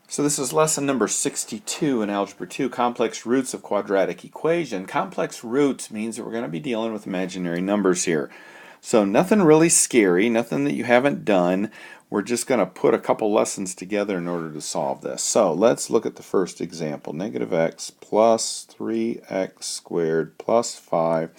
So this is lesson number 62 in Algebra 2, complex roots of quadratic equation. Complex roots means that we're going to be dealing with imaginary numbers here. So nothing really scary, nothing that you haven't done. We're just going to put a couple lessons together in order to solve this. So let's look at the first example. Negative x plus 3x squared plus 5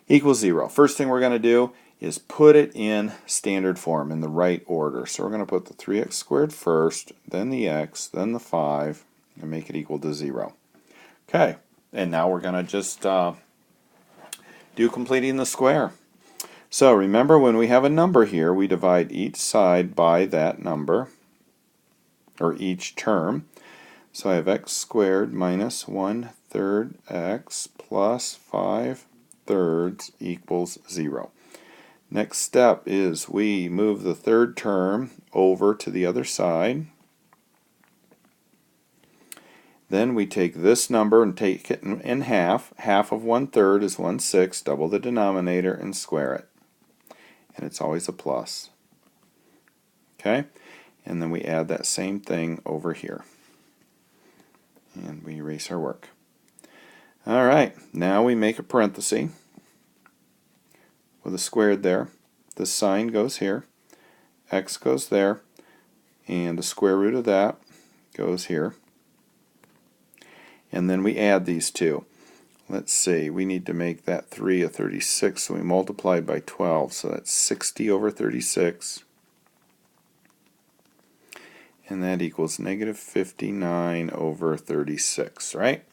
equals 0. First thing we're going to do is put it in standard form in the right order. So we're going to put the 3x squared first, then the x, then the 5, and make it equal to 0. Okay, and now we're going to just do completing the square. So remember, when we have a number here, we divide each side by that number, or each term. So I have x squared minus 1/3 x plus 5/3 equals 0. Next step is we move the third term over to the other side. Then we take this number and take it in half. Half of 1/3 is 1/6. Double the denominator and square it. And it's always a plus. Okay? And then we add that same thing over here. And we erase our work. Alright, now we make a parenthesis with a squared there. The sign goes here, x goes there, and the square root of that goes here. And then we add these two. Let's see, we need to make that 3 a 36, so we multiply by 12, so that's 60 over 36. And that equals negative 59 over 36, right?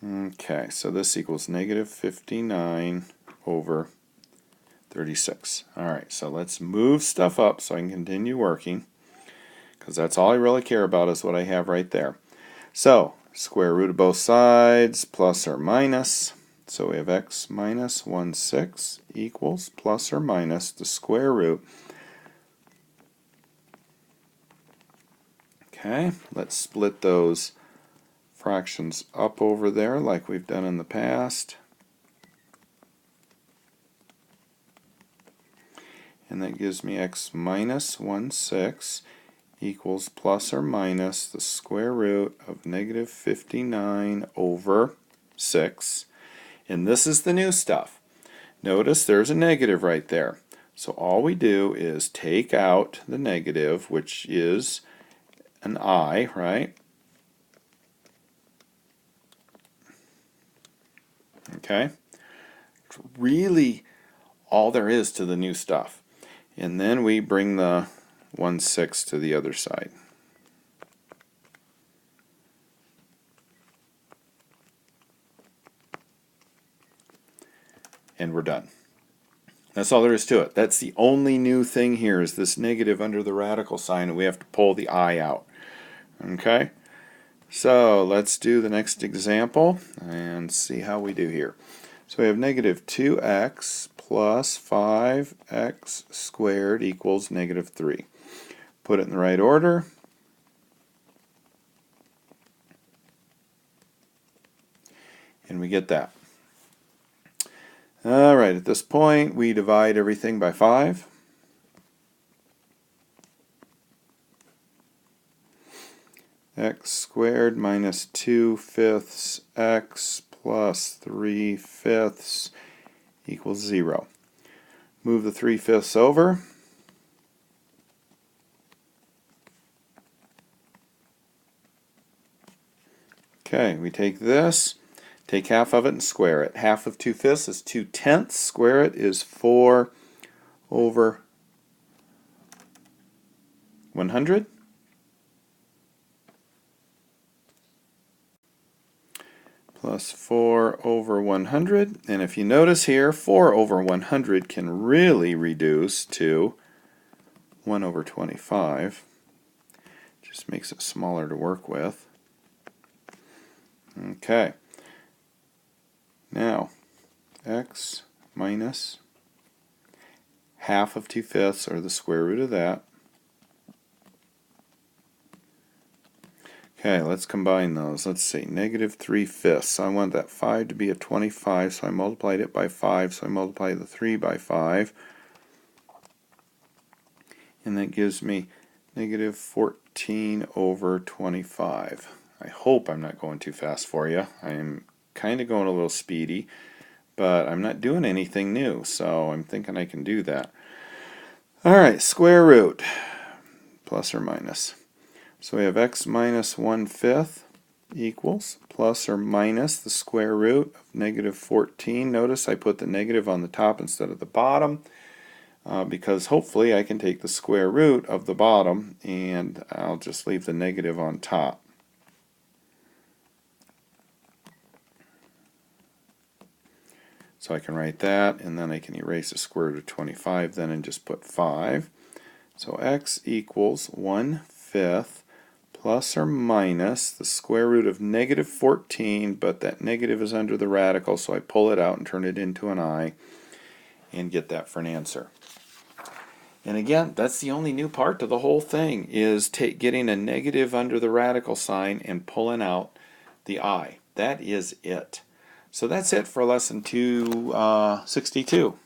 Okay, so this equals negative 59 over 36. Alright, so let's move stuff up so I can continue working, because that's all I really care about is what I have right there. So, square root of both sides, plus or minus. So we have x minus 1/6 equals plus or minus the square root. Okay, let's split those fractions up over there like we've done in the past. And that gives me x minus 1/6 equals plus or minus the square root of negative 59 over 6. And this is the new stuff. Notice there's a negative right there. So all we do is take out the negative, which is an I, right? Okay? It's really all there is to the new stuff. And then we bring the 1/6 to the other side. And we're done. That's all there is to it. That's the only new thing here, is this negative under the radical sign, and we have to pull the I out. Okay? So let's do the next example and see how we do here. So we have negative 2x plus 5x squared equals negative 3. Put it in the right order. And we get that. Alright, at this point we divide everything by 5. X squared minus 2/5 x plus 3/5 equals 0. Move the 3/5 over. Okay, we take this, take half of it and square it. Half of 2/5 is 2/10. Square it is 4 over 100. Plus 4 over 100. And if you notice here, 4 over 100 can really reduce to 1 over 25. Just makes it smaller to work with. Okay. Now, x minus half of 2/5, or the square root of that. Okay, let's combine those. Let's see, negative 3/5. I want that 5 to be a 25, so I multiplied it by 5, so I multiply the 3 by 5. And that gives me negative 14 over 25. I hope I'm not going too fast for you. I'm kind of going a little speedy, but I'm not doing anything new, so I'm thinking I can do that. Alright, square root, plus or minus. So we have x minus 1/5 equals plus or minus the square root of negative 14. Notice I put the negative on the top instead of the bottom because hopefully I can take the square root of the bottom and I'll just leave the negative on top. So I can write that, and then I can erase the square root of 25 then and just put 5. So x equals 1/5 plus or minus the square root of negative 14, but that negative is under the radical, so I pull it out and turn it into an I and get that for an answer. And again, that's the only new part to the whole thing, is getting a negative under the radical sign and pulling out the I. That is it. So that's it for lesson 262.